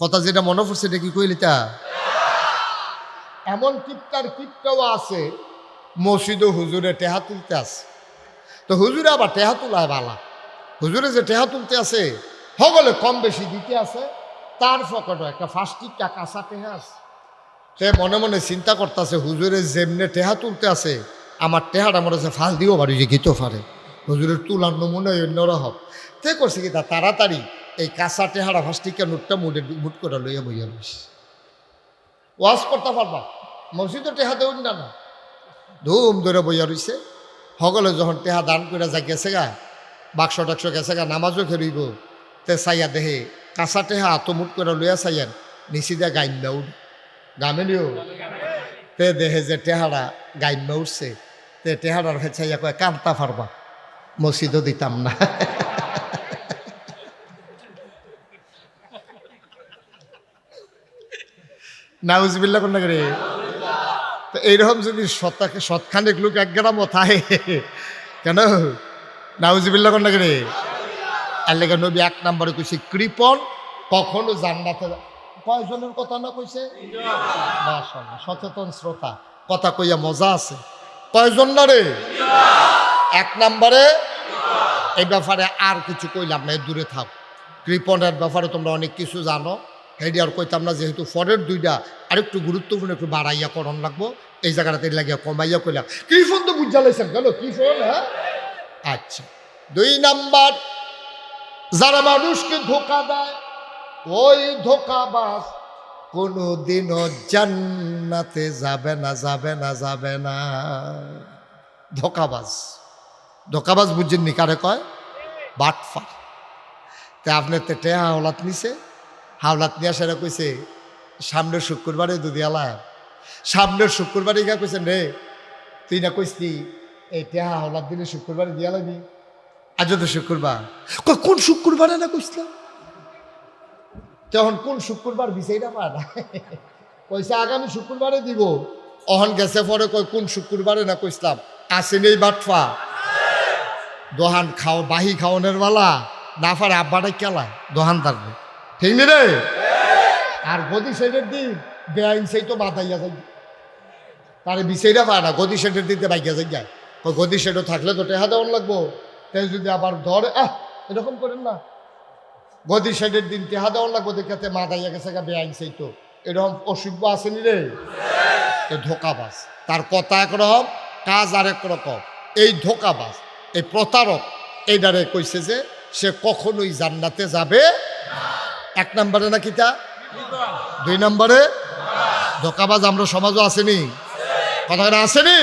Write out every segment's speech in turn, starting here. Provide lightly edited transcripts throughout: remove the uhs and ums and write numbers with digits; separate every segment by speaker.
Speaker 1: কথা যেটা মনে পড়ছে এটা কি কইলি তা এমন কিপটাও আছে মসজিদ হুজুরে টেহা তুলতে আছে তো হুজুরে আবার টেহা তুলায় বালা হুজুরে যে টেহা তুলতে আছে সকলে কম বেশি দিতে আছে তার পকেটও একটা 5 টিকা কাঁচা টেহা আছে সে মনে মনে চিন্তা করতেছে হুজুরে যেমনে টেহা তুলতে আছে আমার টেহাটা মনে হচ্ছে ফাল দিও বাড়ি যে গীত পারে হুজুরের তুলার নমুনা অন্যরকম তে করছে কি তা তাড়াতাড়ি এই কাঁচা টেহারা 5 টিকা নোটটা মুট করে লইয়া বইয়া লইস ওয়াজ করতে পারবা মসজিদও টেহা দেউন না ধুম ধরে বইয়া রইছে সকলে যখন টেহা দান করে যা গেছে গা বাক্স টাক্স গেছে গা নামাজও খেলিব তে চাইয়া দেহে কাঁচা টেহা আতমুট করে লইয়া চাইয়ান নিচি দিয়া গাইন্দা উঠ গামেলিও তে দেহে যে টেহারা গাইন্দা উঠছে তে টেহারার ফেছাইয়া কয় কান্তা পারবা মসজিদও দিতাম না নাউজবিল্লা কোন করে তো এইরকম যদি শতখানেক লোক 1 গ্রামও থাকে কেন নাউজবিল্লা কোন করে আল্লাহ নবী 1 নম্বরে কইছে কৃপণ কখনো জান্নাতে কয়জনের কথা না কইছে মাশাআল্লাহ সচেতন শ্রোতা কথা কইয়া মজা আছে কয়জন না রে 1 নম্বরে এই ব্যাপারে আর কিছু কইলাম না দূরে থাক কৃপণের ব্যাপারে তোমরা অনেক কিছু জানো হেডি আর কইতাম না যেহেতু পরের 2টা আরেকটু গুরুত্বপূর্ণ একটু বাড়াইয়া করণ লাগবো এই জায়গাটাতে লাগিয়া কমাইয়া কইলাম কৃপণ তো বুঝা লাইছেন কেন কৃপণ হ্যাঁ আচ্ছা 2 নাম্বার যারা মানুষকে ধোঁকা দেয় ওই ধোঁকাবাজ কোনোদিনও জান্নাতে যাবে না যাবে না যাবে না ধোঁকাবাজ বুঝছেন নি কারে কয় বাটফার তা আপনার তো টেহা হাওলাত নিছে হাওলাত নিয়ে সেটা কইছে সামনের শুক্রবারে দুধি আলা সামনের শুক্রবারে গা কইছেন রে তুই না কইসলি এই টেহা হাওলাত দিলে শুক্রবারে দিয়া লাগবি আজ তো শুক্রবার কোন শুক্রবারে না কইসলাম তখন কোন শুক্রবার বিষয়টা পায় না কইসা আগামী শুক্রবারে দিব অহন গেছে পরে কই কোন শুক্রবারে না কইসলাম আসেন এই বাটফা দোহান খাও বাহি খাওয়ানোর বেলা না পারে আব্বাটাই কেলায় দোহানদার ঠিক নি রে আর গদি সেটের দিন বেআইন সেই তো বাতাইয়া যাই তারে বিষয়টা পায় না গদি সেটের দিতে বাইকিয়া যায় গদি সেটও থাকলে তো টেহা দেওয়ান লাগবো তাই যদি আবার ধরে এরকম করেন না গদি সাইডের দিন টেহা দেওয়ার লাগবো দেখাতে মা দাইয়া গেছে গা বেআইন সেই তো এরকম অসুখ আসেনি রে ধোকাবাজ তার কথা একরকম কাজ আর একরকম এই ধোকাবাজ এই প্রতারক এইটারে কইছে যে সে কখনোই জান্নাতে যাবে 1 নম্বরে না কিতা 2 নম্বরে ধোকাবাজ আমরা সমাজও আসেনি কথা আসেনি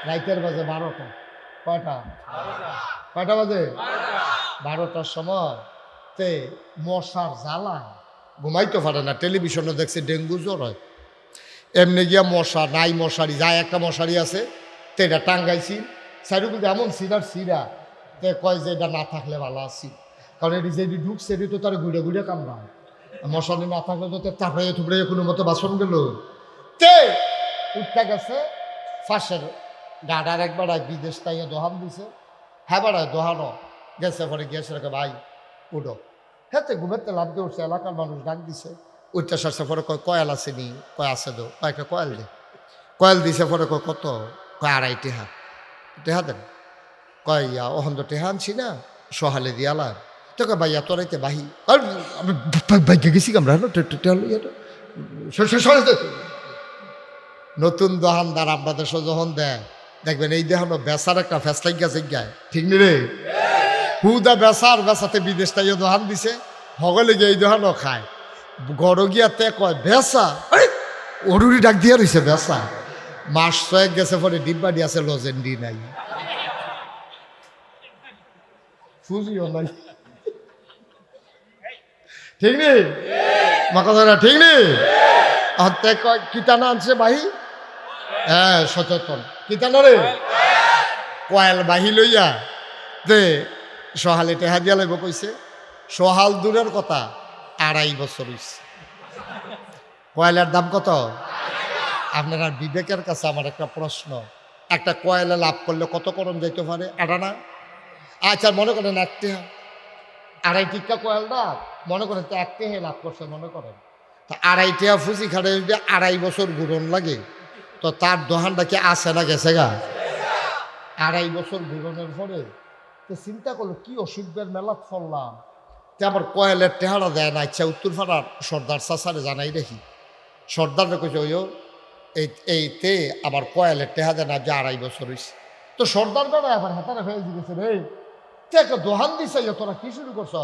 Speaker 1: রাইতের বাজে 12টা কয়টা বাজে 12টার সময় তে মশার জ্বালা ঘুমাইতে পারে না টেলিভিশনে দেখছে ডেঙ্গু জ্বর হয় এমনি গিয়া মশা নাই মশারি যায় একটা মশারি আছে তো এটা টাঙ্গাইছি সাইডে কিন্তু এমন সিরা তে কয় যে এটা না থাকলে ভালো আছি কারণ এটি যেটি ঢুকছে এটি তো তার ঘুরে ঘুরে কামড়ায় মশারি না থাকলে তো তাপড়াইয়ে থুপড়াইয়ে কোনো মতো বাসন গেল তে উঠতে গেছে ফাঁসের গাডার একবার বিদেশ তাইয়া দোহান দিছে হ্যাঁ বাড়ায় দোহানো গেছে পরে গিয়েছে রেখে ভাই উঠো হ্যাঁ ঘুমেতে লাভ দিয়ে উঠছে এলাকার মানুষ ডাক দিছে উঠতে সারছে পরে কয় কয়েল আছে নি কয় আছে দো কয়েকটা কয়েল দে কয়েল দিছে পরে কয় কত কয় 2.5 টেহা টেহা দেন কয় ইয়া ওখান তো টেহা আনছি না সহালে দিয়ালা তো কয় ভাইয়া তোরাইতে বাহি আমি বাইকে গেছি আমরা নতুন দোকানদার আপনাদের যখন দেয় দেখবেন এই দেখানো বেচার একটা ফেসলাই গেছে গায় ঠিক নি রে হুদা বেচাতে বিদেশ তাইও দোকান দিছে হগলে গিয়ে এই দোকানও খায় গড় গিয়াতে কয় বেচা অরুরি ডাক দিয়া রয়েছে বেচা মাস 6 গেছে পরে ডিব্বা দিয়েছে লজেন্ডি নাই ফুজিও নাই ঠিক নি মাকা ঠিক নি কয় কিতানা আনছে বাহি হ্যাঁ সচেতন কিতানা রে কয়েল বাহি লইয়া দে সহালে টেহা দিয়া লাগবো কইছে সহাল দূরের কথা 2.5 বছর হইছে কয়েলের দাম কত আপনার বিবেকের কাছে আমার একটা প্রশ্ন একটা কয়েলে লাভ করলে কত করণ যাইতে পারে 8 আনা আচ্ছা মনে করেন 1 টেহা 2.5 টিকা কয়েল না মনে করেন তো 1 টাকা লাভ করছে মনে করেন, তা 2.5 টাকা ফুচি খাটে যদি 2.5 বছর ঘুরন লাগে, তো তার দোকানটা কি আছে না গেছে গা? 2.5 বছর ঘুরনের পরে তো চিন্তা করলো কি অসুখের মেলা ফললাম, তে আবার কয়েলের টেহারা দেয় না। ইচ্ছা উত্তরপাড়ার সর্দার চাচারে জানাই দেখি, সর্দারে কইছে ওই এইতে আবার কয়েলের টেহা দেয় না, যে 2.5 বছর হয়েছে। তো সর্দার বেড়া আবার হাতারে ফেলে দিয়েছে, রে তুই একটা দোহান দিছে, তোরা কি শুরু করছ?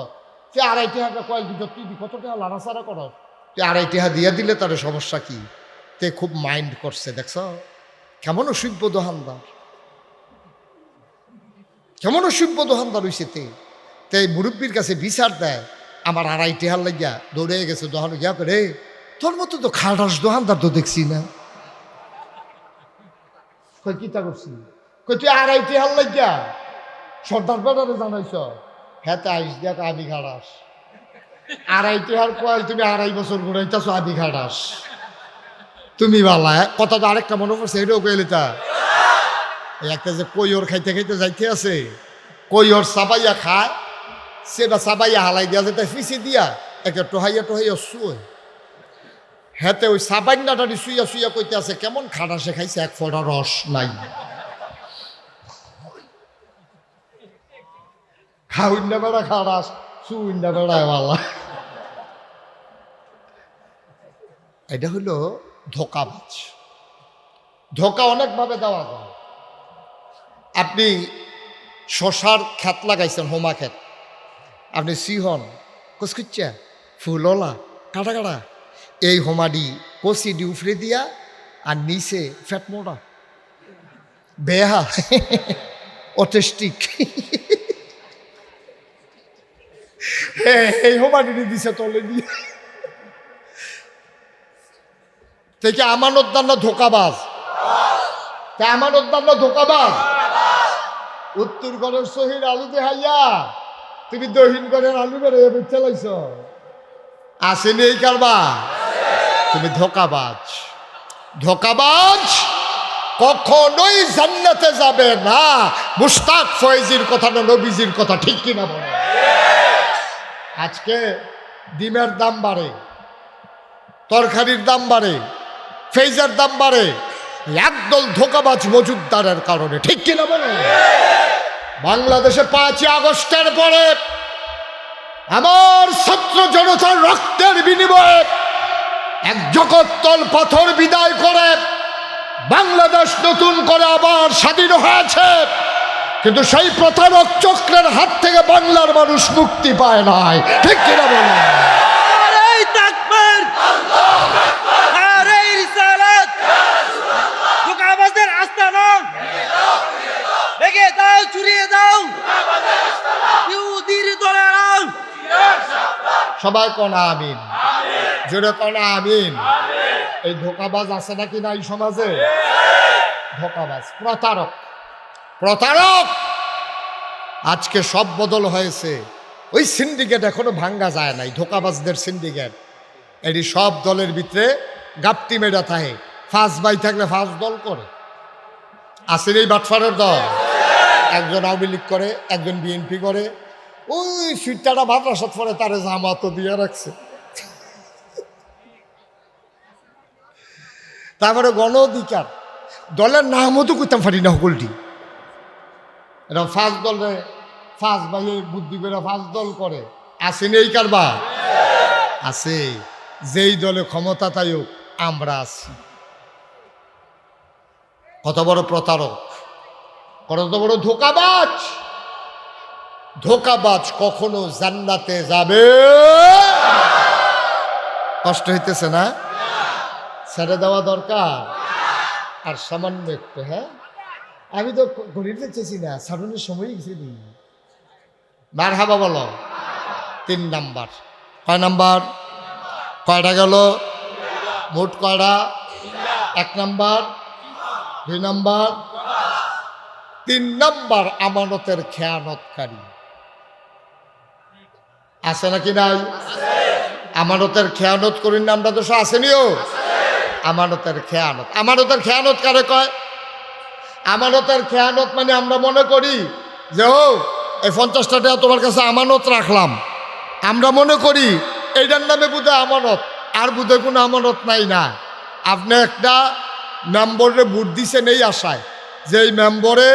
Speaker 1: তুই 2.5 টাকা কয়েল দিত, তুই কত টাকা লাড়াচাড়া কর, তুই 2.5 টাকা দিয়ে দিলে তার সমস্যা কি? তে খুব মাইন্ড করছে, দেখছ কেমন অসভ্য দোহানদার, কেমন অসভ্য দোহানদার হইছে। তে মুরব্বীর কাছে বিচার দেয়, আমার 2.5 টাকা লাগিয়া দৌড়ে গেছে দোহানো গিয়া করে, তোর মতো তো খাটাস দোহানদার তো দেখছি না। কই কিতা করছি? কই তুই 2.5 টাকা লাগিয়া সর্দার বেড়ারে জানাইছ? হ্যাঁ তা আইস দেখ আবি খাটাস, 2.5 টাকার কয়েল তুমি 2.5 বছর ঘুরাইতেছ, আবি খাটাস তুমি বালা। কথা তো আরেকটা মনে পড়ছে, এটাও কইলে তা একটা যে কৈর খাইতে খাইতে যাইতে আছে, কৈর চাবাইয়া খায়, সেটা চাবাইয়া হালাই দিয়া যেতে ফিসি দিয়া একটা টোহাইয়া টোহাইয়া শুয়ে, হেতে ওই সাবান্নাটারি শুইয়া শুইয়া কইতে আছে কেমন খাটাসে খাইছে, 1 ফোঁটা রস নাই। খাউন্না বেড়া খাটাস, শুইন্না বেড়ায় বালা। এটা হলো ধোকাবাজ। ধোকা অনেকভাবে দেওয়া যায়। আপনি শশার ক্ষেত লাগাইছেন, হোমা ক্ষেত, আপনি সিহন কচকুচ্চা ফুললা কাটা কাটা, এই হোমাডি কষিডি উফরে দিয়া আর নিচে ফ্যাট মোটা বেহা অটেস্টিক, এই হোমাডি দিছে তলে দিয়ে থেকে আমানত দান্না ধোকাবাজ। তা আমানত দান্না ধোকাবাজ। উত্তর ঘরের শহীদ আলু দেহাইয়া তুমি দক্ষিণ ঘরের আলু বেড়ে চালাইছ, আসেনি এই কারবা? তুমি ধোকাবাজ। ধোকাবাজ কখনোই জান্নাতে যাবে না। মুশতাক ফয়েজির কথা না, নবীজির কথা, ঠিক কিনা বলো? আজকে ডিমের দাম বাড়ে, তরকারির দাম বাড়ে, ফেজের দাম বাড়ে, একদল ধোকাবাজ মজুদদারের কারণে, ঠিক কিনা বলো? বাংলাদেশে 5ই আগস্টের পরে আমার ছাত্র জনতার রক্তের বিনিময়ে এক জগত্তল পাথর বিদায় করে বাংলাদেশ নতুন করে আবার স্বাধীন হয়েছে, কিন্তু সেই প্রতারক চক্রের হাত থেকে বাংলার মানুষ মুক্তি পায় নাই, ঠিক কিনা বলো? সবাই কনা আমিন, জোরে কনা আমিন। এই ধোকাবাজ আছে নাকি না এই সমাজে? ধোকাবাজ, প্রতারক, প্রতারক। আজকে সব বদল হয়েছে। ওই সিন্ডিকেট এখনো ভাঙ্গা যায় নাই, ধোকাবাজদের সিন্ডিকেট। এটি সব দলের ভিতরে গাপটি মেডা থাকে, 5 ভাই থাকলে 5 দল করে। আসেন এই বাটফারের দল, একজন আওয়ামী লীগ করে, একজন বিএনপি করে, ওই সুইটাটা মাদ্রাসাত পরে তারে জামাত দিয়ে রাখছে। তারপরে গণ অধিকার দলের নামও তো করতাম পারি না, সকলটি এরকম 5 দলে 5 ভাইয়ে বুদ্ধি করে 5 দল করে। আসেনি এই কারবা? আছে। যেই দলে ক্ষমতা তাই হোক, আমরা আছি। কত বড় প্রতারক, কত বড় ধোকাবাজ। ধোকাবাজ কখনো জান্নাতে যাবে, কষ্ট হইতেছে না? ছেড়ে দেওয়া দরকার। আর সামান্য একটু, হ্যাঁ আমি তো গণিতে চেয়েছি না, সাধনের সময় গেছি। মার হাবা বলো। 3 নাম্বার। কয় নাম্বার? কয়টা গেল? মোট কয়টা? 1 নাম্বার, 2 নাম্বার, 3 নাম্বার আমানতের খেয়ানতকারী। আছে নাকি নাই? আমানতের খেয়ানত করির নামটা তো আসেনিও। আমানতের খেয়ানত। আমানতের খেয়ানত কারে কয়? আমানতের খেয়ানত মানে আমরা মনে করি যে ও এই 50টা টাকা তোমার কাছে আমানত রাখলাম, আমরা মনে করি এইটার নামে বোধহয় আমানত, আর বোধহয় কোনো আমানত নাই। না, আপনি একটা মেম্বরে ভোট দিছেন এই আশায় যে এই মেম্বরে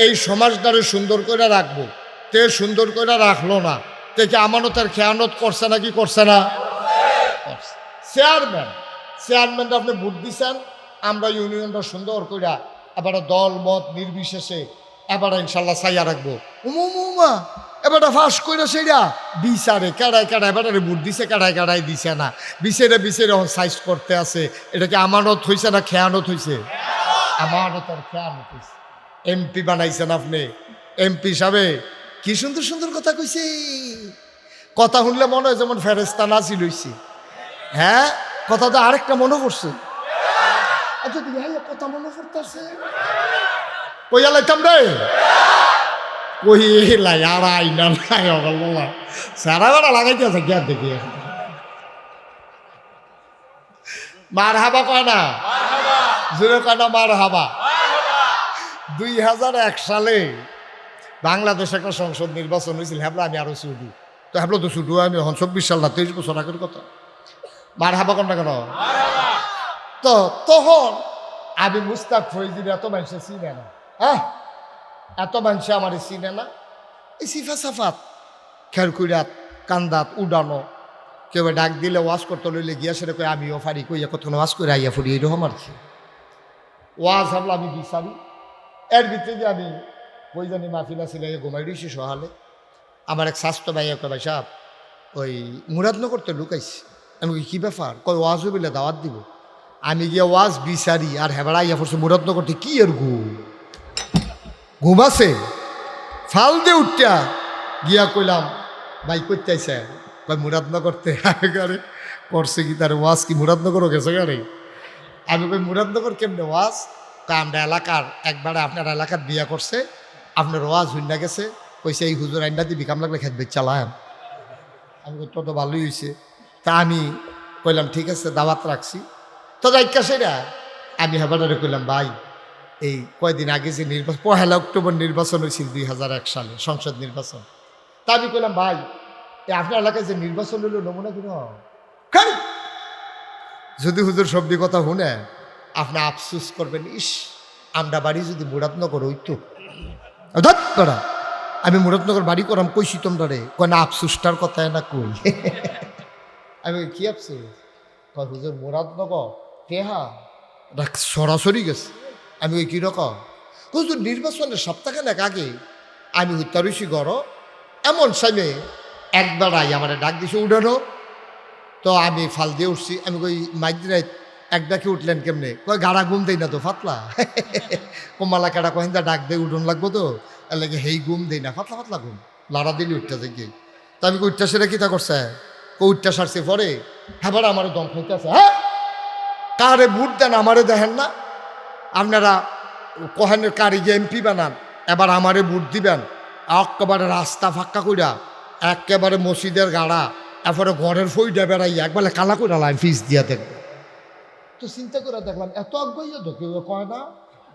Speaker 1: এই সমাজটারে সুন্দর করে রাখবো, তে সুন্দর করে রাখলো না, তে কি আমানতের খেয়ানত করছে না? কি করছে না? চেয়ারম্যানটা আপনি ভোট দিচ্ছেন, আমরা ইউনিয়নটা সুন্দর করে এবারে দল মত নির্বিশেষে এবারে ইনশাল্লাহ চাইয়া রাখবো। উমা এবারটা ফাঁস করে সেটা বিচারে কেড়ায় কেড়ায় এবারে ভোট দিছে, কেড়ায় কেড়ায় দিছে না, বিচারে এখন সাইজ করতে আছে। এটা কি আমানত হয়েছে না খেয়ানত হয়েছে? আমানতের খেয়ানত হয়েছে। এমপি বানাইছেন আপনি, এমপি হিসাবে কি সুন্দর সুন্দর কথা কইছে। কথা শুনলে মনে হয় যেমন ফেরেস্তা নাজিল হইছে। হ্যাঁ, কথা তো আরেকটা মনে পড়ছে। আচ্ছা কথা মনে পড়তেছে, কইয়া লাইতাম রে, কইলাই আর আইনা নাই অগল বলা সারা বেড়া লাগাইতে আছে জ্ঞান দেখি। মার হাবা কয় না, জোরে কয় না মার হাবা। 2001 সালে বাংলাদেশ একটা সংসদ নির্বাচন হয়েছিল। হ্যাবলা আমি আরো ছুটু, তো হ্যাবলো তো ছুটু আমি এখন 24 সাল না, 23 বছর আগের কথা। মার হাবা কন না কেন? তো তখন আমি মুস্তাক ফৈজির এত মানুষে চিনে না, হ্যাঁ এত মানুষে আমার চিনে না। এই সিফা সাফাত খেরকুড়াত কান্দাত উডানো, কেউ ডাক দিলে ওয়াজ করতে লইলে গিয়া সেটা কই আমিও ফারি কইয়া কতক্ষণ ওয়াজ করে আইয়া ফুরি এরকম আর কি। ওয়াজ ভাবলো আমি বিচারি, এর ভিতরে যে আমি ওই জানি মাহফিলা ছিল ঘুমাই দিয়েছি সহালে। আমার এক স্বাস্থ্য ভাইয়া কয় ভাই সাহেব ওই মুরাদনগর তো লুকাইছি। আমি কী ব্যাপার? কয় ওয়াজও বলে দাওয়াত দিব। আমি গিয়ে ওয়াজ বিচারি আর হেবাড়া ইয়া পড়ছে মুরাদনগরতে কি এর ঘুম আছে ফাল দিয়ে উঠটা গিয়া কইলাম ভাই করতে আইসে? কয় মুরাদনগরতে। আমি গাড়ি করছে কি তার ওয়াজ কি মুরাদনগরও গেছে গাড়ি? আমি কই মুরাদনগর কেমনে ওয়াজ? কয় আমরা এলাকার একবারে আপনার এলাকার বিয়া করছে, আপনার ওয়াজ হইনা গেছে, কইছে এই হুজুর আইনা দিবি কাম লাগলে খেত চালাম। আমি কই তো তো ভালোই হয়েছে। তা আমি কইলাম ঠিক আছে দাওয়াত রাখছি। তো যাইকা সেটা আমি হেবারে কইলাম ভাই এই কয়দিন আগে যে নির্বাচন 1 অক্টোবর নির্বাচন হয়েছিল 2001 সালে সংসদ নির্বাচন। তা আমি কইলাম ভাই এই আপনার এলাকায় যে নির্বাচন হইল নমুনা কিন যদি হুজুর সবদি কথা শুনে আপনি আফসুস করবেন, ইস আমরা বাড়ি যদি মুরাদনগর হইতো। ধরা আমি মুরাদনগর বাড়ি করাম কইছি তোমরা রে? কয় না আফসুসটার কথা না কই। আমি কি আফসুস? কয় হুজুর মুরাদনগর টেহা সরাসরি গেছে। আমি ওই কীরকম? হুজুর নির্বাচনের সপ্তাহখানেক আগে আমি হত্যা রইছি গড়, এমন সামনে একবার আই আমার ডাক দিছে উঠানো। তো আমি ফাল দিয়ে উঠছি। আমি কই মাইদ্রাই এক ডাকে উঠলেন কেমনে? কয় গাড়া ঘুম দেই না তো ফাতলা। কমালা কাটা কহিন্দা ডাক দিয়ে উঠন লাগবো তো এর লাগে হেই ঘুম দেই না, ফাতলা ফাতলা ঘুম লাড়া দিলে উঠতে যাই। তো আমি উঠটা সেটা কিতা করছে? উঠটা সারছে পরে হ্যাঁ আমার দম খাইতেছে। হ্যাঁ কারে ভোট দেন আমারে দেখেন না? আপনারা কহেনের কারিগে এমপি বানান, এবার আমারে ভোট দিবেন। একেবারে রাস্তা ফাঁকা কইরা একেবারে মসজিদের গাড়া এরপরে ঘরের ফইডা বেড়াই একবারে কালা করে লাইন ফিস দিয়া দেখবে। তো চিন্তা করে দেখলাম এত আগ্রহী তো কেউ কয় না,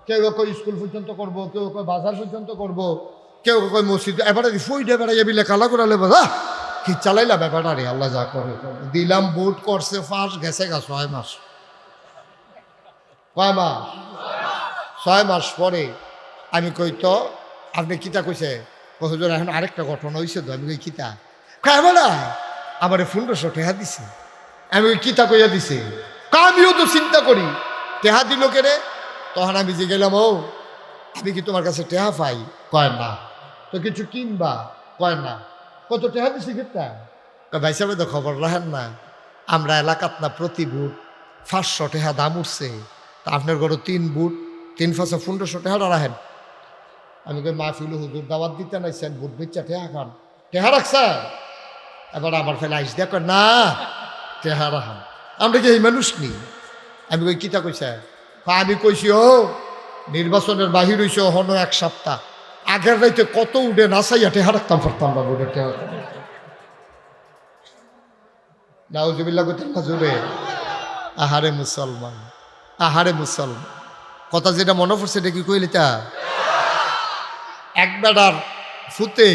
Speaker 1: কেউ কয় স্কুল পর্যন্ত করবো, কেউ কয় বাজার পর্যন্ত করবো, কেউ কয় মসজিদ এবারে ফইডা বেড়াইয়া বিলে কালা করে লেবো। কি চালাইলা ব্যাপারটা রে, আল্লাহ যা করে দিলাম। ভোট করছে ফাঁস গেছে গা 6 মাস। কয় মাস? 6 মাস পরে আমি কই তো আপনি কিতা কইছে? হুজুর এখন আরেকটা ঘটনা হয়েছে তো। আমি কই কিতা? কয় না আমার 1500 টাকা দিছে। আমি ওই কিতা কইয়া দিছে? আমিও তো চিন্তা করি টেহা দিল কেড়ে। তখন আমি যে গেলাম ও আমি কি তোমার কাছে টেহা পাই? কয় না। তো কিছু কিনবা? কয় না। কত টেহা দিছি কিতা? ভাই সাহেব তো খবর রাখেন না, আমরা এলাকাত না প্রতি বুট 500 টাকা দাম উঠছে, তা আপনার ঘরে 3 বুট 3 5 1500 টাকা রাখেন। আমি কই মাহফিল হুজুর দাওয়াত দিতে নাইছেন, বুট বেচা টেহা খান, টেহা রাখছেন? এবার আমার ফেলে আইস দেখো না টেহা রাখান, আমরা কি এই মানুষ নি? আমি কই কিতা কইছে? আমি কইছি ও নির্বাচনের বাহির হইছে হনো 1 সপ্তাহ, আগের রাইতে কত উঠে নাচাইয়া টেহা রাখতাম পারতাম না বুটের টেহা। নাউজুবিল্লাহ কইতেন না জোরে? আহারে মুসলমান, আহারে মুসলমান। কথা যেটা মনে পড়ছে এটা কি কইলি তা? এক বেড়ার ফুতে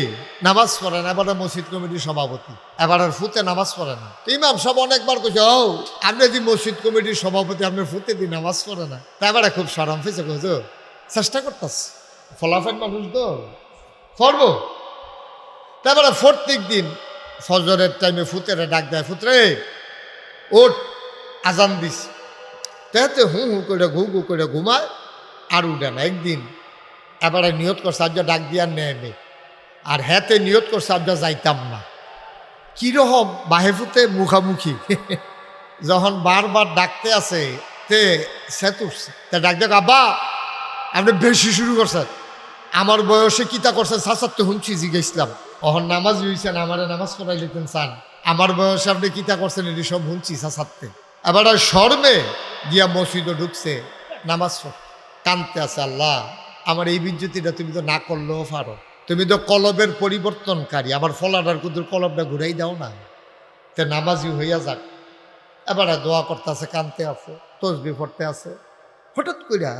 Speaker 1: নামাজ পড়ে না, এবার মসজিদ কমিটির সভাপতি, এবার আর ফুতে নামাজ পড়ে না। ইমাম সাহেব অনেকবার কইছে, ও আপনি যদি মসজিদ কমিটির সভাপতি, আপনার ফুতে দিয়ে নামাজ পড়ে না। তা এবারে খুব সরম ফেসে কইছো, চেষ্টা করতেছে, ফলাফল মানুষ তো পড়বো। তারপরে প্রত্যেক দিন ফজরের টাইমে ফুতেরে ডাক দেয়, ফুতরে ওঠ, আজান দিস। তাতে হু হু করে ঘু ঘু করে ঘুমায় আর উঠে না। একদিন এবারে নিয়ত করছে আজ ডাক দিয়ার নেমে, আর হ্যাঁতে নিয়ত করছে আজ যাইতাম না। কীরকম বাহেফুতে মুখামুখি যখন বারবার ডাকতে আছে তে সেতুরছে, তা ডাক দেখ, আব্বা আপনি বেশি শুরু করছেন, আমার বয়সে কিতা করছেন সাসার তো শুনছি জিজ্ঞেসলাম, অহন নামাজ হইছেন, আমার নামাজ পড়াই লিখতেন চান, আমার বয়সে আপনি কিতা করছেন এটি সব শুনছি সাসারতে। এবার শর্মে গিয়া মসজিদও ঢুকছে, নামাজ কানতে আছে, আল্লাহ আমার এই বিজ্জতিটা তুমি তো না করলেও পারো, তুমি তো কলবের পরিবর্তনকারী, আমার ফলাটার কুদুর কলবটা ঘুরাই দাও না। তে নামাজি হইয়া যাক। এবারে দোয়া করতে আছে, কানতে আছে, তসবি পড়তে আছে। হঠাৎ কইরা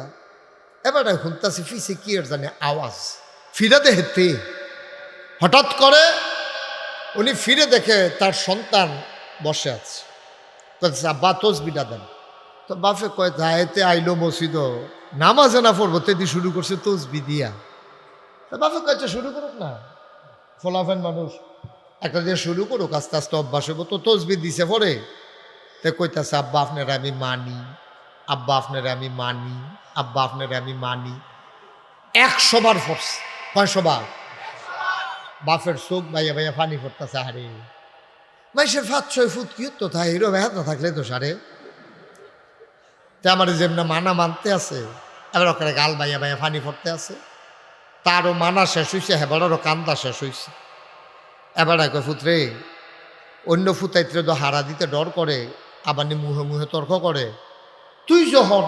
Speaker 1: এবারে শুনতেছে ফিসে কি আর জানে আওয়াজ, ফিরে দেখতে হঠাৎ করে উনি ফিরে দেখে তার সন্তান বসে আছে। আব্বা তসবিটা দেন। তো বাপে কয় যাইতে আইলো মসজিদ, নামাজে না পড়বো তেদি শুরু করছে তসবি দিয়া। তা বাপে কয়েছে শুরু করুক না, ফলাফেন মানুষ একটা দিয়ে শুরু করুক, আস্তে আস্তে অভ্যাস হবো। তো তসবি দিছে পরে তে কইতাছে, আব্বা আপনার আমি মানি, আব্বা আপনার আমি মানি, আব্বা আপনার আমি মানি। 100 বার ফোর্স, কয়শো বার? বাপের চোখ ভাইয়া ভাইয়া ফানি পড়তেছে। আরে মাইসের 5-6 ফুট কি তো তাই হিরো ভাই না থাকলে তো সারে তে আমার যেমন মানা মানতে আছে, এবার ওখানে গাল ভাইয়া ভাইয়া ফানি পড়তে আছে। তারও মানা শেষ হয়েছে, হেবারও কান্দা শেষ হয়েছে। এবার কয় ফুতরে, অন্য ফুতাইত্রে তো হারা দিতে ডর করে, আবার মুহে মুহে তর্ক করে, তুই যখন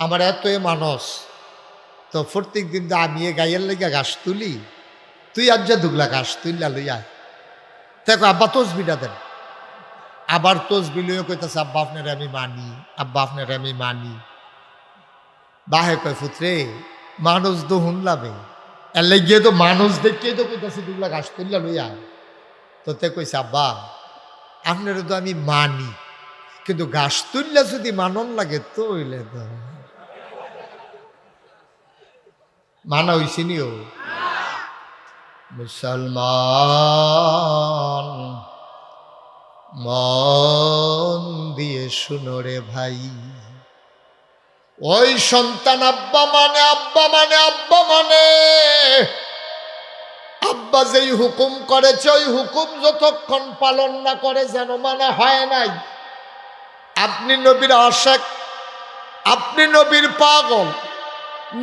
Speaker 1: আমার এত মানুষ, তো প্রত্যেক দিন তো আমি গাইয়ের লেগে ঘাস তুলি, তুই আজ যা দুগলা ঘাস তুললা লইয়া। দেখো আব্বা তসবিটা দেন, আবার তসবি লইয়া কইতেছে, আব্বা আপনার আমি মানি, আব্বা আপনার আমি মানি। বাহে কয় ফুতরে, মানুষ তো হুনলাবে, এর লেগে তো মানুষ দেখে তো কইতেছে দুগলা ঘাস তুললা লইয়া। তো তে কইছে, আব্বা আপনার তো আমি মানি, কিন্তু ঘাস তুললা যদি মানন লাগে তো হইলে তো মানা হইছি নিও। মুসলমান মন দিয়ে শুনো রে ভাই, ওই সন্তান আব্বা মানে, আব্বা মানে, আব্বা মানে, আব্বা যেই হুকুম করেছে ওই হুকুম যতক্ষণ পালন না করে যেন মানে হয় নাই। আপনি নবীর আশিক, আপনি নবীর পাগল,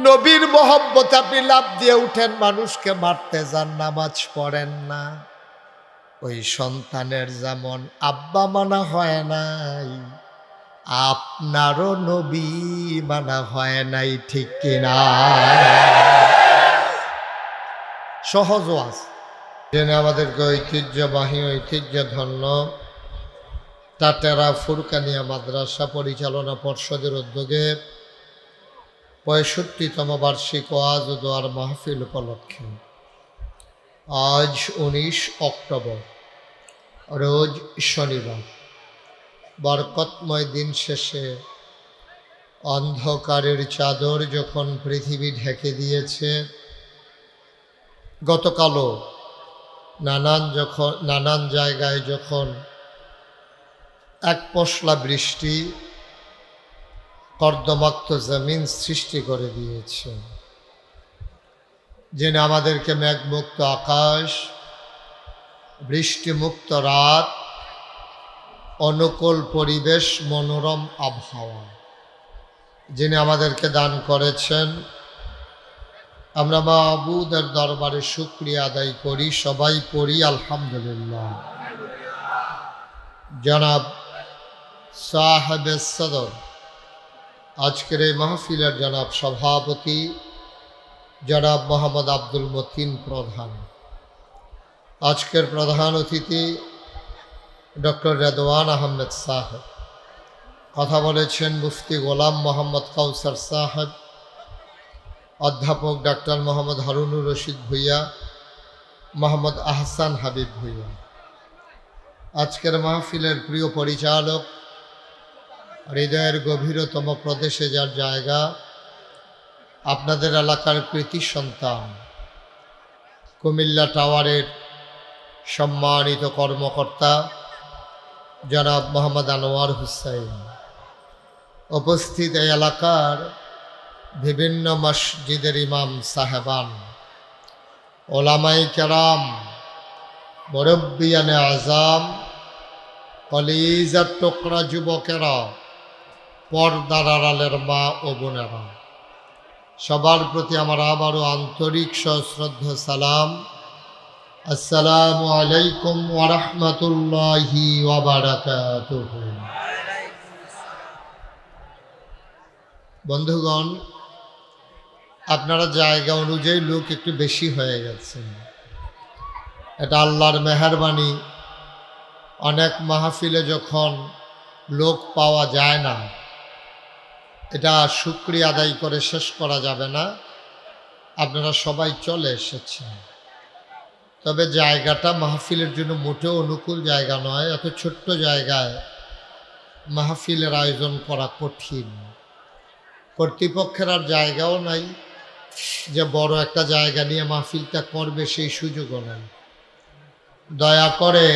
Speaker 1: নবীর মোহব্বত আপনি লাভ দিয়ে উঠেন, মানুষকে মারতে যান, নামাজ পড়েন না। ওই সন্তানের যেমন আব্বা মানা হয় নাই, আপনারও নবী মানা হয় নাই, ঠিক কিনা? সহজ আছে জেনে আমাদেরকে ঐতিহ্যবাহী ঐতিহ্যধন্য টাটেরা ফুরকানিয়া মাদ্রাসা পরিচালনা পর্ষদের উদ্যোগে 65তম বার্ষিক ওয়াজ ও দোয়ার মাহফিল উপলক্ষে আজ 19 অক্টোবর, রোজ শনিবার, বরকতময় দিন শেষে অন্ধকারের চাদর যখন পৃথিবী ঢেকে দিয়েছে, গতকালও নানান জায়গায় যখন এক পশলা বৃষ্টি কর্দমাক্ত জমিন সৃষ্টি করে দিয়েছে, জেনে আমাদেরকে মেঘমুক্ত আকাশ, বৃষ্টিমুক্ত রাত, অনুকূল পরিবেশ, মনোরম আবহাওয়া যিনি আমাদেরকে দান করেছেন, আমরা মাবুদের দরবারে শুকরিয়া আদায় করি, সবাই পড়ি আলহামদুলিল্লাহ। জনাব সাহেবে সদর, আজকের এই মাহফিলের জনাব সভাপতি জনাব মোহাম্মদ আব্দুল মতিন প্রধান, আজকের প্রধান অতিথি ডক্টর রেদওয়ান আহমেদ সাহেব, কথা বলেছেন মুফতি গোলাম মোহাম্মদ কাউসার সাহেব, অধ্যাপক ডাক্তার মোহাম্মদ হারুনুর রশিদ ভুইয়া, মোহাম্মদ আহসান হাবিব ভুঁইয়া। আজকের মাহফিলের প্রিয় পরিচালক, হৃদয়ের গভীরতম প্রদেশে যার জায়গা, আপনাদের এলাকার কৃতি সন্তান, কুমিল্লা টাওয়ারের সম্মানিত কর্মকর্তা জনাব মোহাম্মদ আনোয়ার হুসাইন, উপস্থিত এই এলাকার বিভিন্ন মসজিদের ইমাম সাহেবান, ওলামাই কেরাম, মুরব্বিয়ানে আজাম, কলিজার টুকরা যুবকেরা, পর্দার আড়ালের মা ও বোনেরা, সবার প্রতি আমার আবারও আন্তরিক সশ্রদ্ধ সালাম। আসসালামু আলাইকুম ওয়া রাহমাতুল্লাহি ওয়া বারাকাতুহু। বন্ধুগণ, আপনারা জায়গা অনুযায়ী লোক একটু বেশি হয়ে গেছে, এটা আল্লাহর মেহেরবানি। অনেক মাহফিলে যখন লোক পাওয়া যায় না, এটা শুকরিয়া আদায় করে শেষ করা যাবে না। আপনারা সবাই চলে এসেছেন, তবে জায়গাটা মাহফিলের জন্য মোটেও অনুকূল জায়গা নয়। এত ছোট্ট জায়গায় মাহফিলের আয়োজন করা কঠিন। কর্তৃপক্ষের আর জায়গাও নাই যে বড় একটা জায়গা নিয়ে মাহফিলটা করবে, সেই সুযোগও নাই। দয়া করে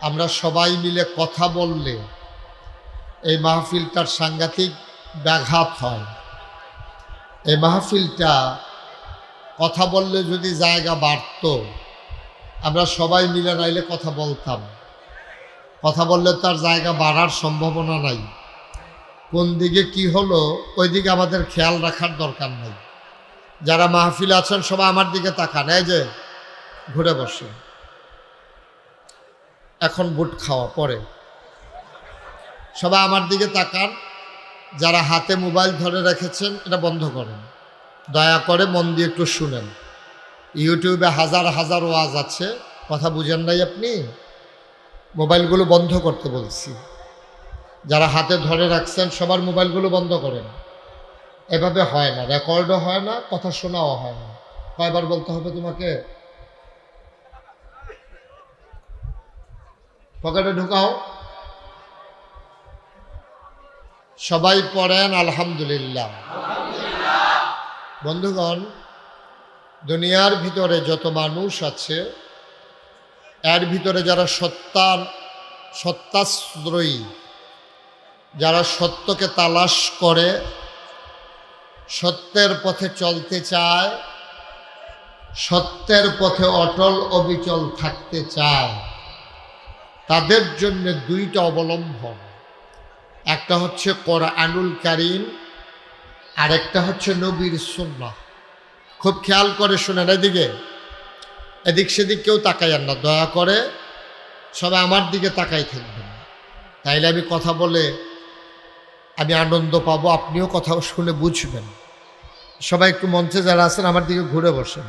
Speaker 1: আমরা সবাই মিলে কথা বললে এই মাহফিলটার সাংঘাতিক ব্যাঘাত হয়। এই মাহফিলটা কথা বললে যদি জায়গা বাড়ত, আমরা সবাই মিলে নাইলে কথা বলতাম। কথা বললে তার জায়গা বাড়ার সম্ভাবনা নাই। কোন দিকে কি হলো ওই দিকে আমাদের খেয়াল রাখার দরকার নাই। যারা মাহফিলে আছেন সবাই আমার দিকে তাকান, এই যে ঘুরে বসে। এখন বুট খাওয়া পরে, সবাই আমার দিকে তাকান। যারা হাতে মোবাইল ধরে রেখেছেন এটা বন্ধ করেন, দয়া করে মন দিয়ে একটু শুনেন। ইউটিউবে হাজার হাজার ওয়াজ আছে, কথা বুঝেন নাই আপনি? মোবাইলগুলো বন্ধ করতে বলছি। যারা হাতে ধরে রাখছেন সবার মোবাইলগুলো বন্ধ করেন। এভাবে হয় না, রেকর্ডও হয় না, কথা শোনাও হয় না। কয়বার বলতে হবে তোমাকে? পকেটে ঢুকাও। সবাই পড়েন আলহামদুলিল্লাহ। বন্ধুগণ, দুনিয়ার ভিতরে যত মানুষ আছে, এর ভিতরে যারা সত্যাশ্রয়ী, যারা সত্যকে তালাশ করে, সত্যের পথে চলতে চায়, সত্যের পথে অটল অবিচল থাকতে চায়, তাদের জন্য দুইটা অবলম্বন। একটা হচ্ছে কোরআনুল কারীম, আর একটা হচ্ছে নবীর সুন্নাহ। খুব খেয়াল করে শুনেন, এদিক সেদিক কেউ তাকাইয়েন না, দয়া করে সবাই আমার দিকে তাকাই থাকবেন। তাইলে আমি কথা বলে আমি আনন্দ পাবো, আপনিও কথা শুনে বুঝবেন। সবাই একটু মঞ্চে যারা আছেন আমার দিকে ঘুরে বসেন,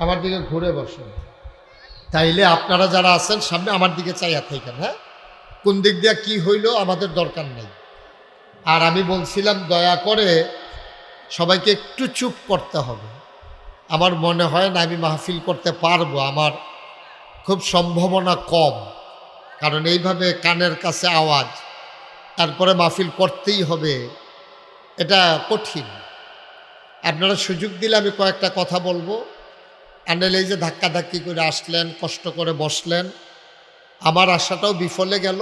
Speaker 1: আমার দিকে ঘুরে বসেন। তাইলে আপনারা যারা আছেন সামনে আমার দিকে চাইয়া থাকেন। হ্যাঁ, কোন দিক দিয়ে কি হইল আমাদের দরকার নেই। আর আমি বলছিলাম দয়া করে সবাইকে একটু চুপ করতে হবে। আমার মনে হয় না আমি মাহফিল করতে পারবো, আমার খুব সম্ভাবনা কম। কারণ এইভাবে কানের কাছে আওয়াজ, তারপরে মাহফিল করতেই হবে, এটা কঠিন। আপনারা সুযোগ দিলে আমি কয়েকটা কথা বলবো। আনলে এই যে ধাক্কাধাক্কি করে আসলেন, কষ্ট করে বসলেন, আমার আশাটাও বিফলে গেল,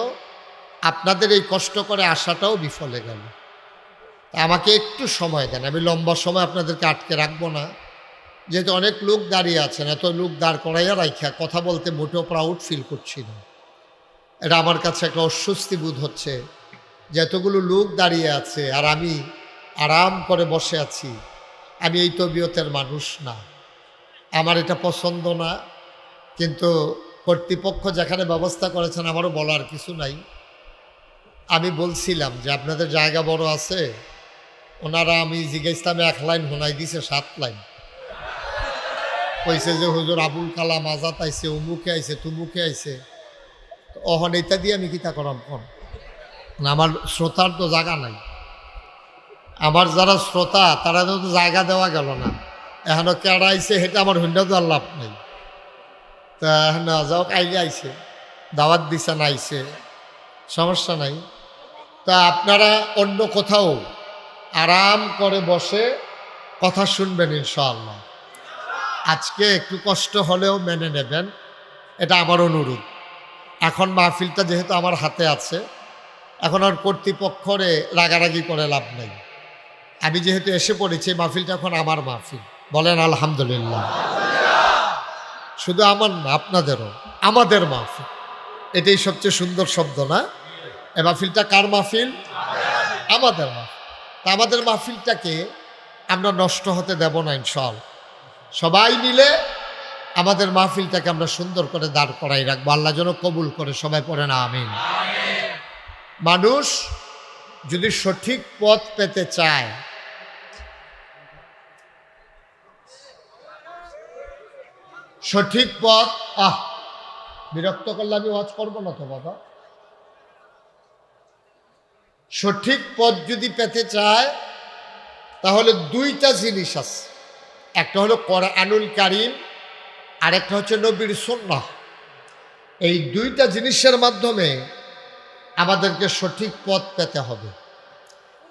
Speaker 1: আপনাদের এই কষ্ট করে আশাটাও বিফলে গেল। আমাকে একটু সময় দেন, আমি লম্বা সময় আপনাদেরকে আটকে রাখবো না। যেহেতু অনেক লোক দাঁড়িয়ে আছেন, এত লোক দাঁড় করাইয়া রাইখা কথা বলতে মোটেও প্রাউড ফিল করছি না। এটা আমার কাছে একটা অস্বস্তি বোধ হচ্ছে যে এতগুলো লোক দাঁড়িয়ে আছে আর আমি আরাম করে বসে আছি। আমি এই তবিয়তের মানুষ না, আমার এটা পছন্দ না। কিন্তু কর্তৃপক্ষ যেখানে ব্যবস্থা করেছেন আমারও বলার কিছু নাই। আমি বলছিলাম যে আপনাদের জায়গা বড় আছে, ওনারা আমি জিজ্ঞাসলামে 1 লাইন শোনাই দিছে 7 লাইন। কইছে যে হুজুর আবুল কালাম আজাদ আইছে, অমুকে আইছে, তুমুকে আইছে। অহন এটা দিয়ে আমি কিতা করাম? আমার শ্রোতার তো জায়গা নাই। আমার যারা শ্রোতা তারা তো জায়গা দেওয়া গেল না। এখনো কেডা আইছে সেটা আমার হইন্ডা তো আর লাভ নেই। তা এখন যাও আইলে আইছে, দাওয়াত দিছেন আইছে, সমস্যা নাই। তা আপনারা অন্য কোথাও আরাম করে বসে কথা শুনবেন ইনশাআল্লাহ। আজকে একটু কষ্ট হলেও মেনে নেবেন, এটা আমার অনুরোধ। এখন মাহফিলটা যেহেতু আমার হাতে আছে, এখন আর কর্তৃপক্ষরে রাগারাগি করে লাভ নেই। আমি যেহেতু এসে পড়েছি, মাহফিলটা এখন আমার মাহফিল। বলেন আলহামদুলিল্লাহ। শুধু আমার না, আপনাদেরও, আমাদের মাহফিল। এটাই সবচেয়ে সুন্দর শব্দ না? এ মাহফিলটা কার মাহফিল? আমাদের মাহফিল। তা আমাদের মাহফিলটাকে আমরা নষ্ট হতে দেব না ইনশাআল্লাহ। সবাই মিলে আমাদের মাহফিলটাকে আমরা সুন্দর করে দাঁড় করাই রাখবো। আল্লাহ যেন কবুল করে, সবাই পড়ে না আমিন। মানুষ যদি সঠিক পথ পেতে চায়, সঠিক পথ, বিরক্ত করলে আমি ওয়াজ করবো না তো বাবা। সঠিক পথ যদি পেতে চায় তাহলে দুইটা জিনিস আছে, একটা হলো কোরআনুল কারীম, আর একটা হচ্ছে নবীর সুন্নাহ। এই দুইটা জিনিসের মাধ্যমে আমাদেরকে সঠিক পথ পেতে হবে।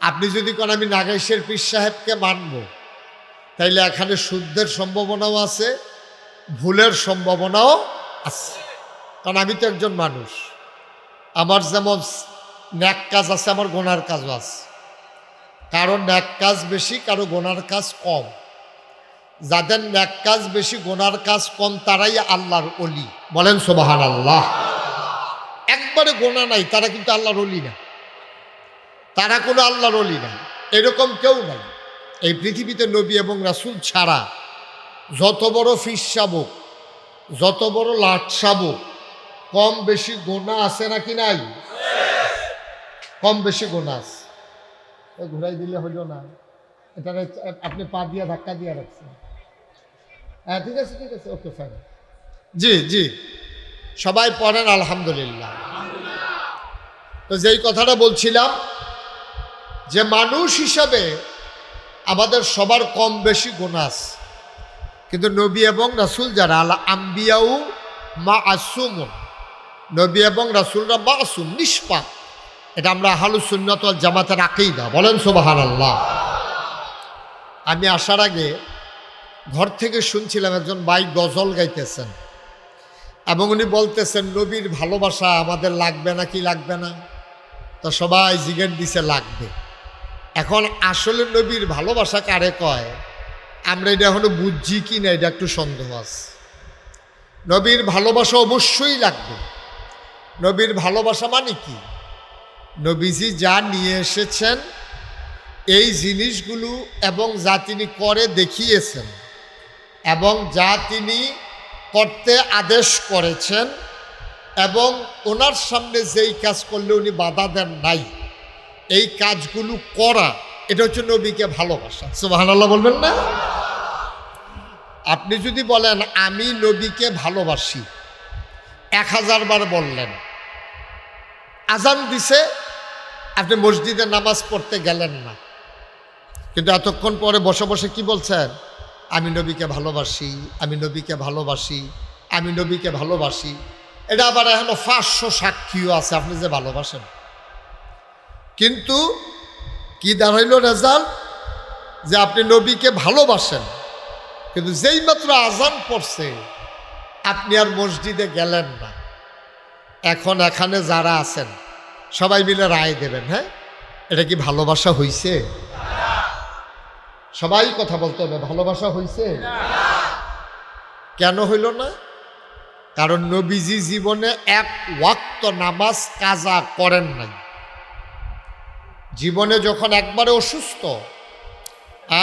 Speaker 1: আপনি যদি কোন আমি নাগাইশের পীর সাহেবকে মানব, তাইলে এখানে শুদ্ধের সম্ভাবনাও আছে, ভুলের সম্ভাবনাও আছে। কারণ আমি তো একজন মানুষ, আমার যেমন ন্যাক কাজ আছে, আমার গোনার কাজও আছে। কারো ন্যাক কাজ বেশি, কারো গোনার কাজ কম। যাদের ন্যাক কাজ বেশি, গোনার কাজ কম, তারাই আল্লাহর ওলি। বলেন সুবহানাল্লাহ। একবারে গোনা নাই তারা কিন্তু আল্লাহর ওলি না, তারা কোনো আল্লাহর ওলি না, এরকম কেউ নাই এই পৃথিবীতে। নবী এবং রাসূল ছাড়া যত বড় ফিস শাবক, যত বড় লাট শাবক, কম বেশি গোনা আছে নাকি নাই? কম বেশি গোনা আছে। ঘুরাই দিলে হইল না, এটা আপনি পা দিয়ে ধাক্কা দিয়ে রাখছেন। হ্যাঁ ঠিক আছে, ঠিক আছে, ওকে ফাইন। জি জি, সবাই পড়েন আলহামদুলিল্লাহ। তো যেই কথাটা বলছিলাম, যে মানুষ হিসাবে আমাদের সবার কম বেশি গুনাহ আছে, কিন্তু নবী এবং রাসূল যারা আল আম্বিয়াউ মাসুমুন, নবী এবং রাসূলরা মাসুম, নিষ্পাপ। এটা আমরা আহলুস সুন্নাত ওয়াল জামাতের আকীদা। বলেন সুবহানাল্লাহ। আমি আসার আগে ঘর থেকে শুনছিলাম একজন ভাই গজল গাইতেছেন, এবং উনি বলতেছেন নবীর ভালোবাসা আমাদের লাগবে নাকি লাগবে না। তো সবাই জিজ্ঞেস দিছে লাগবে। এখন আসলে নবীর ভালোবাসা কারে কয় আমরা এটা এখনো বুঝছি কি না, এটা একটু সন্দেহ আছে। নবীর ভালোবাসা অবশ্যই লাগবে। নবীর ভালোবাসা মানে কি? নবীজি যা নিয়ে এসেছেন এই জিনিসগুলো, এবং যা তিনি করে দেখিয়েছেন, এবং যা তিনি করতে আদেশ করেছেন, এবং ওনার সামনে যেই কাজ করলে উনি বাধা দেন নাই, এই কাজগুলো করা, এটা হচ্ছে নবীকে ভালোবাসা। সুবহানাল্লাহ বলবেন না? আপনি যদি বলেন আমি নবীকে ভালোবাসি, 1000 বার বললেন, আজান দিছে, আপনি মসজিদে নামাজ পড়তে গেলেন না, কিন্তু এতক্ষণ পরে বসে বসে কি বলছেন? আমি নবীকে ভালোবাসি, আমি নবীকে ভালোবাসি, আমি নবীকে ভালোবাসি। এটা আবার এখনো 500 সাক্ষীও আছে আপনি যে ভালোবাসেন। কিন্তু কি দাঁড়াইল রেজাল্ট? যে আপনি নবীকে ভালোবাসেন, কিন্তু যেই মাত্র আজান পড়ছে আপনি আর মসজিদে গেলেন না। এখন এখানে যারা আছেন সবাই মিলে রায় দেবেন, হ্যাঁ এটা কি ভালোবাসা হইছে? সবাই কথা বলতে হবে, ভালোবাসা হইছে? কেন হইল না? কারণ নবীজি জীবনে এক ওয়াক্ত নামাজ কাজা করেন নাই। জীবনে যখন একবারে অসুস্থ,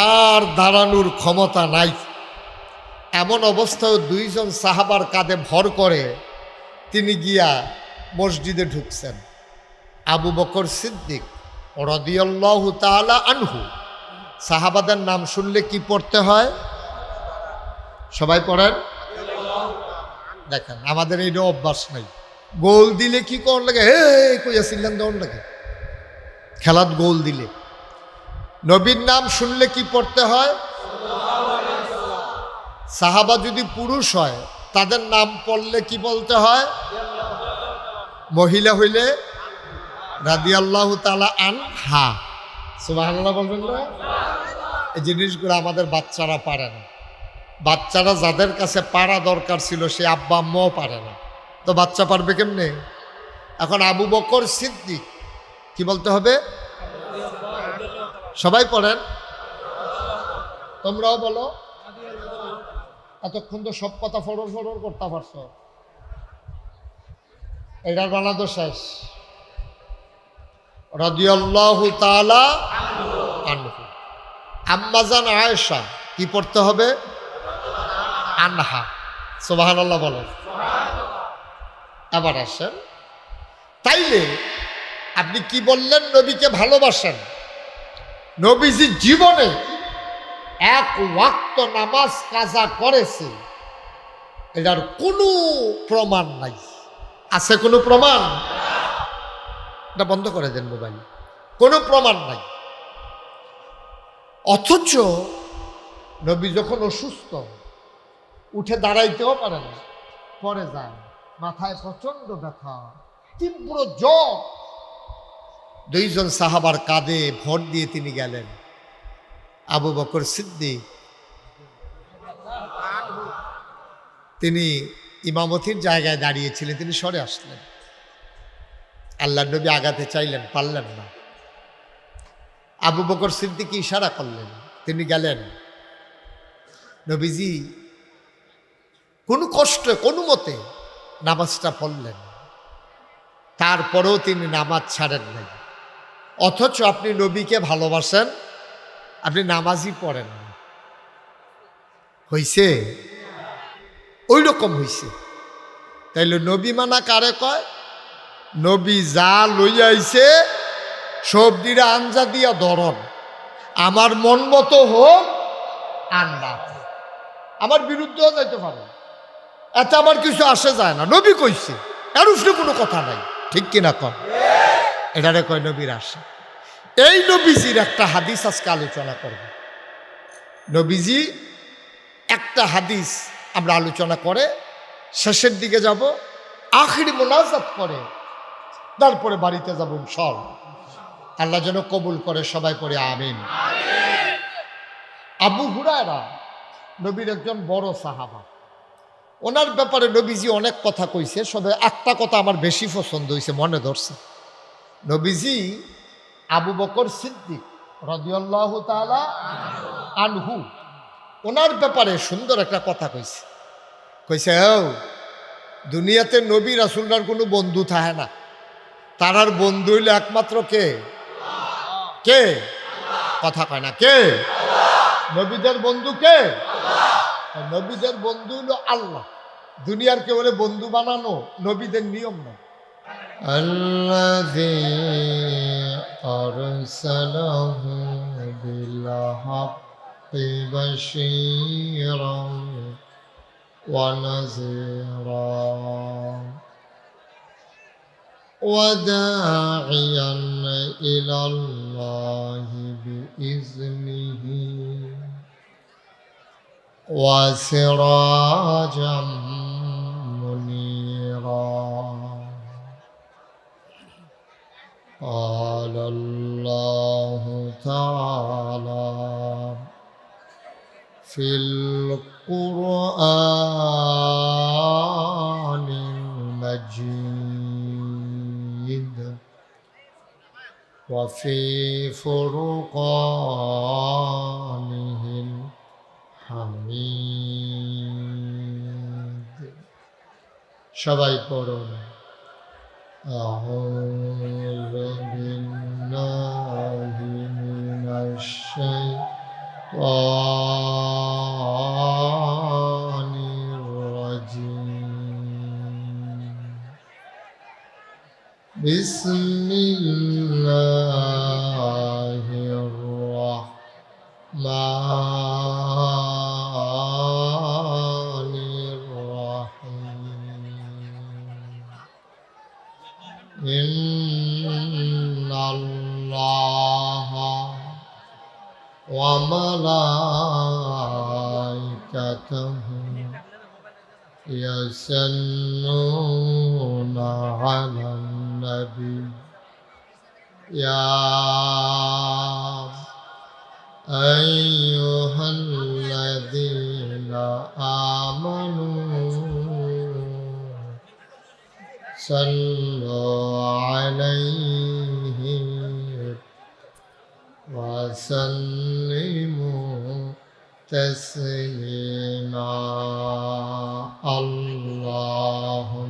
Speaker 1: আর দাঁড়ানোর ক্ষমতা নাই, এমন অবস্থায় 2 জন সাহাবার কাঁধে ভর করে তিনি গিয়া মসজিদে ঢুকছেন। আবু বকর সিদ্দিক রাদিয়াল্লাহু তাআলা আনহু। সাহাবাদের নাম শুনলে কি পড়তে হয়? সবাই পড়েন। দেখেন আমাদের এইটা অভ্যাস নাই। গোল দিলে কি কর লাগে? হে কইয়া চিল্লান দেওয়ার লাগে খেলাত গোল দিলে। নবীর নাম শুনলে কি পড়তে হয়? সাহাবা যদি পুরুষ হয় তাদের নাম পড়লে কি বলতে হয়? মহিলা হইলে রাদিয়াল্লাহু তাআলা আনহা। সুবহানাল্লাহ বলবেন না? এই জিনিসগুলো আমাদের বাচ্চারা পারে না। বাচ্চারা যাদের কাছে পারা দরকার ছিল সে আব্বা আম্মাও পারে না, তো বাচ্চা পারবে কেমনে? এখন আবু বকর সিদ্দিক কি বলতে হবে? সবাই পড়েন, তোমরাও বলো। এতক্ষণ তো সব কথা ফরর ফরর করতে পারছ, এটার বানাতো শেষ। রাদিয়াল্লাহু তাআলা আনহু। আম্মাজান আয়েশা কি পড়তে হবে? আনহা। সুবহানাল্লাহ বলেন। আবার আসেন, তাইলে আপনি কি বললেন? নবীকে ভালোবাসেন। নবীজি জীবনে এক ওয়াক্ত নামাজ কাজা করেছে এটার কোনো প্রমাণ নাই। আছে কোনো প্রমাণ? এটা বন্ধ করে দেন মোবাইল। কোনো প্রমাণ নাই। অথচ নবী যখন অসুস্থ, উঠে দাঁড়াইতেও পারে না, পরে যায়, মাথায় প্রচন্ড ব্যথা, তীব্র জ্বর। দুইজন সাহাবার কাঁধে ভর দিয়ে তিনি গেলেন। আবু বকর সিদ্দিক তিনি ইমামতির জায়গায় দাঁড়িয়েছিলেন, তিনি সরে আসলেন। আল্লাহর নবী আগাতে চাইলেন, পারলেন না। আবু বকর সিদ্দিক ইশারা করলেন, তিনি গেলেন। নবীজি কোনো কষ্টে কোনো মতে নামাজটা পড়লেন, তারপরেও তিনি নামাজ ছাড়েন নাই। অথচ আপনি নবীকে ভালোবাসেন, আপনি নামাজই পড়েন না। হইছে? ওই রকম হইছে। তাইলে নবী মানা কারে কয়? নবী যা লইয়া আইছে সবজিরা আঞ্জা দিয়া ধরন, আমার মন মতো হোক আর না, আমার বিরুদ্ধেও যাইতে পারে, এতে আমার কিছু আসে যায় না। নবী কইছে, এর উপরে কোনো কথা নাই। ঠিক কিনা কন? এটারে কয় নবীর আশা। এই নবীজির একটা হাদিস আজকে আলোচনা করব। নবীজি একটা হাদিস আমরা আলোচনা করে শেষের দিকে যাব, আখিরি মোনাজাত করে তারপরে বাড়িতে যাব ইনশাআল্লাহ। আল্লাহ যেন কবুল করে, সবাই পড়ে আমিন। আবু হুরায়রা নবীর একজন বড় সাহাবা। ওনার ব্যাপারে নবীজি অনেক কথা কইছে, সবে একটা কথা আমার বেশি পছন্দ হয়েছে, মনে ধরছে। নবীজি আবু বকর সিদ্দিক রাদিয়াল্লাহু তাআলা আনহু ওনার ব্যাপারে সুন্দর একটা কথা কইছে। কইছে, দুনিয়াতে নবী রাসূলরার কোনো বন্ধু থাকে না, তারার বন্ধু হইলে একমাত্র কে? কে? কথা কয় না, কে? নবীদের বন্ধু কে? নবীদের বন্ধু হলো আল্লাহ। দুনিয়ার কে বলে বন্ধু বানানো নবীদের নিয়ম না। আল্লাযী আরসালাহু বিল হাক্কি বাশীরান ওয়া নাযীরা ওয়া দাঈয়ান ইলাল্লাহি বিইজনিহি وسراجا منيرا قال الله تعالى في القرآن المجيد وفي فرقانه হামিদ। সবাই পড়ুন, আউযু বিল্লাহি মিনাশ শাইতানির রাজীম। বিসমিল্লাহির রাহমানির রাহিম। ইন্নাল্লাহা ওয়া মালাইকাতাহু يصلون على النبي يا أيها الذين آمنوا صلوا عليه وسلموا تسليما اللهم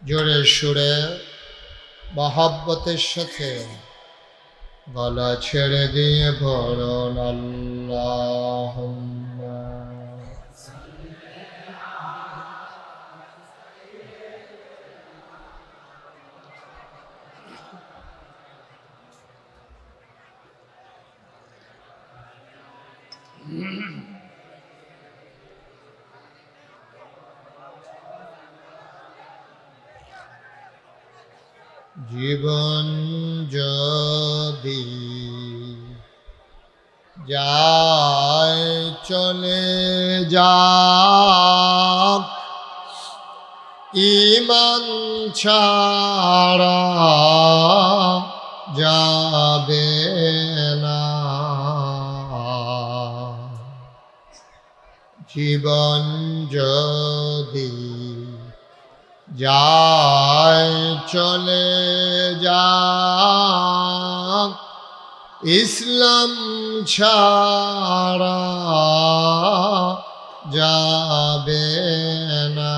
Speaker 1: জোরে সুরে মহব্বতের সাথে গলা ছেড়ে দিয়ে পড়ুন আল্লাহুম্মা জীবন যদি যায় চলে যাক ঈমান ছাড়া যাবে না জীবন যদি যায় চলে যাক ইসলাম ছাড়া যাবে না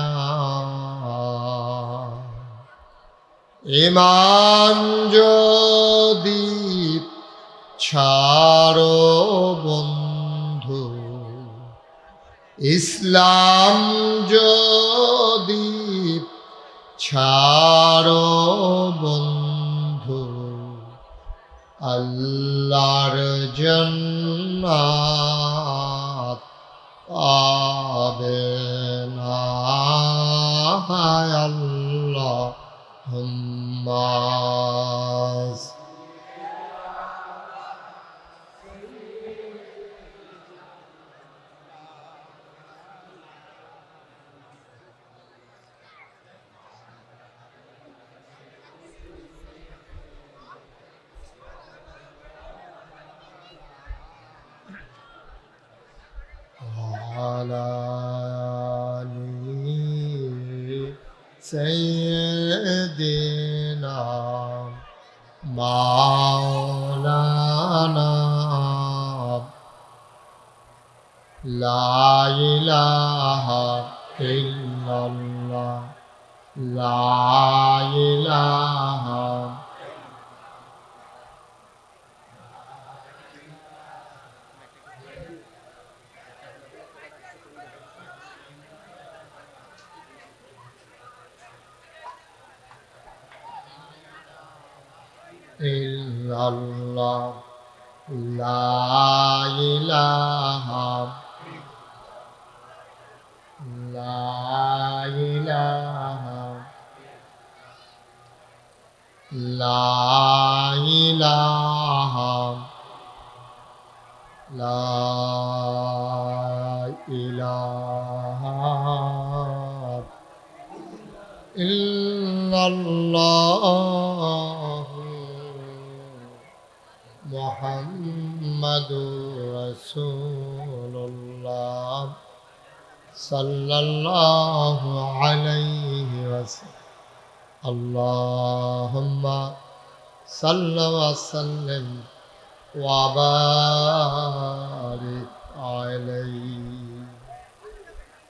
Speaker 1: ঈমান যদি ছাড়ো বন্ধু ইসলাম যদি ছাড়ো বন্ধু আল্লাহর জান্নাত পাবে না আল্লাহুম্মা على آل سيدنا مولانا لا إله إلا الله لا إله إلا الله لا إله لا إله لا إله لا إله إلا الله মুহাম্মাদুর রাসূলুল্লাহ সাল্লাল্লাহু আলাইহি ওয়াসাল্লাম আল্লাহুম্মা সাল্লি ওয়া সাল্লিম ওয়া বারিক আলাইহি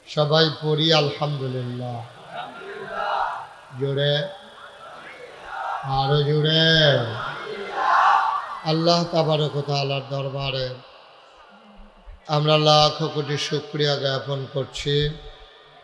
Speaker 1: সবাই পড়ি আলহামদুলিল্লাহ জোরে আরো জোরে আল্লাহ তাবারক ওয়া তাআলার দরবারে আমরা লাখ কোটি শুকরিয়া জ্ঞাপন করছি।